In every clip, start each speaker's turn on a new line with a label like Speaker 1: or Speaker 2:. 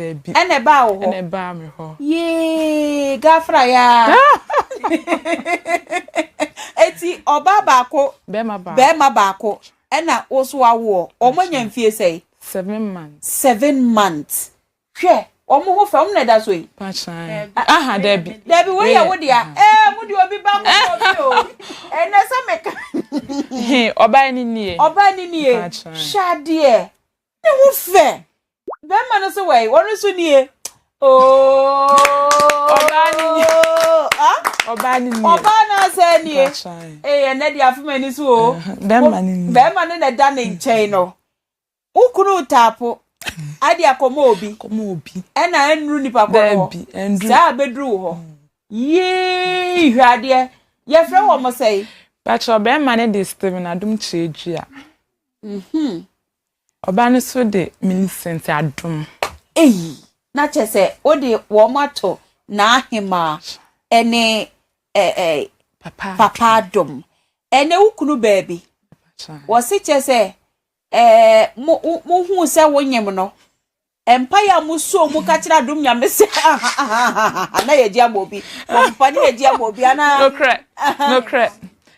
Speaker 1: there be.
Speaker 2: And a bow.
Speaker 1: And a bar me ho.
Speaker 2: Yee, Gafra ya. Eti oba bako.
Speaker 1: Bema ba.
Speaker 2: Bema bako. Ena oswa wo. Omo nyamfie say
Speaker 1: 7 months.
Speaker 2: 7 months. Hwe. Omo ho fa omo na da so yi.
Speaker 1: Pachan. Aha Debbie.
Speaker 2: Debbie we ya wo dia. Mudi obi ba mo obi o. Ena sa meka.
Speaker 1: He oba ni nie.
Speaker 2: Oba ni nie. Shade. Ne wo fe. Be ma no so we. Wonu so nie. Oh.
Speaker 1: Oba ni nie. Oba ni nie.
Speaker 2: Oba na se nie. Ene dia afuma ni so o.
Speaker 1: Be ma ni nie.
Speaker 2: Be ma no na da ne nchen no. Ukunu tapo. Adi akomo obi. Ena enru nipa ko.
Speaker 1: Debbie, enru.
Speaker 2: Sa bedru ho. Yee, hwade. Ye frɛ wo mo sei.
Speaker 1: Pacho be ma ne de Steven Adom Kyei-duah. Oba ne so de Millicent Adom.
Speaker 2: Na chese o de wo mato na ahema ene papa Adom. Ene ukunu baabi. Wo se chese mo hu se wonyem no. Empire muso mu ka kira Adom nyame se na ye dia mobi. Wo ne ye dia mobi ana.
Speaker 1: No crack.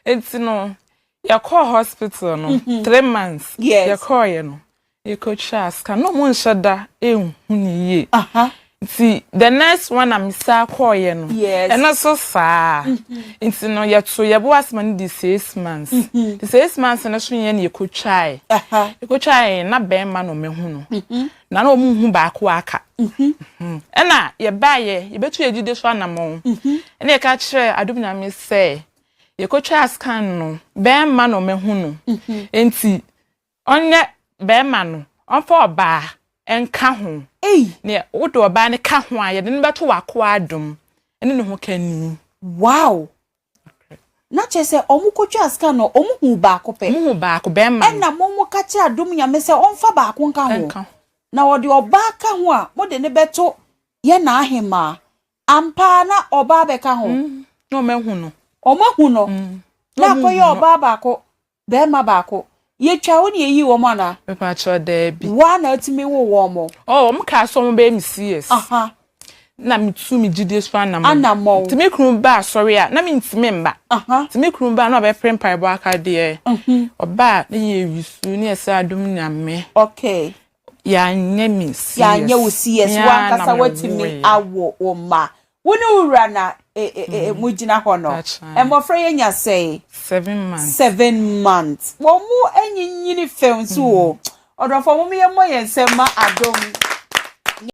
Speaker 1: It's no. You call hospital no 3 months.
Speaker 2: Yes.
Speaker 1: You call you no. You could ask. No one shada ye. See the next one I'm sa call you no.
Speaker 2: Yes.
Speaker 1: And also far. It's no you so you boss man the 6 months. The 6 months and so you could try. You could try na be man no me hu no. Na no mu hu ba ko aka. Na ye ba ye betu ejide so anamo. Na ye ka kire Adom nyame say ye ko twa scan no be ma no me hu no enti onye be ma no onfa oba enka ho ne wodo oba ne ka ho aye de ne beto wako Adom ene ne ho kani.
Speaker 2: Wow. Na chese omu ko twa scan no omu hu ba ko pe.
Speaker 1: Mu hu ba ko be ma
Speaker 2: na mo ka kire Adom nyame se onfa ba ko nka ho na wodi oba ka ho a mo de ne beto ye na ahema ampa na oba be ka ho
Speaker 1: no me hu no.
Speaker 2: Omahu no. Na koye oba baako, be ma baako. Ye twa wo ne yi wo mo na.
Speaker 1: Me pa cho Debbie.
Speaker 2: Wa na atimi wo wo mo.
Speaker 1: Oh, mo ka so mo be mi CS. Na mi tu mi gide so anamo. Timi kru ba sorry a na mi ntimi mba. Timi kru ba na be prem pai bo aka de. Oba na ye wisu ne ese Adom nyame.
Speaker 2: Okay.
Speaker 1: Ya nye mi CS.
Speaker 2: Ya nye wo CS wa kasa watimi awo o ma. Woni wura na mujina hono. Emofra yenya say
Speaker 1: 7 months.
Speaker 2: 7 months. Wo mu enyinyini fem so o. Odofo mo me yemo yensema Adom.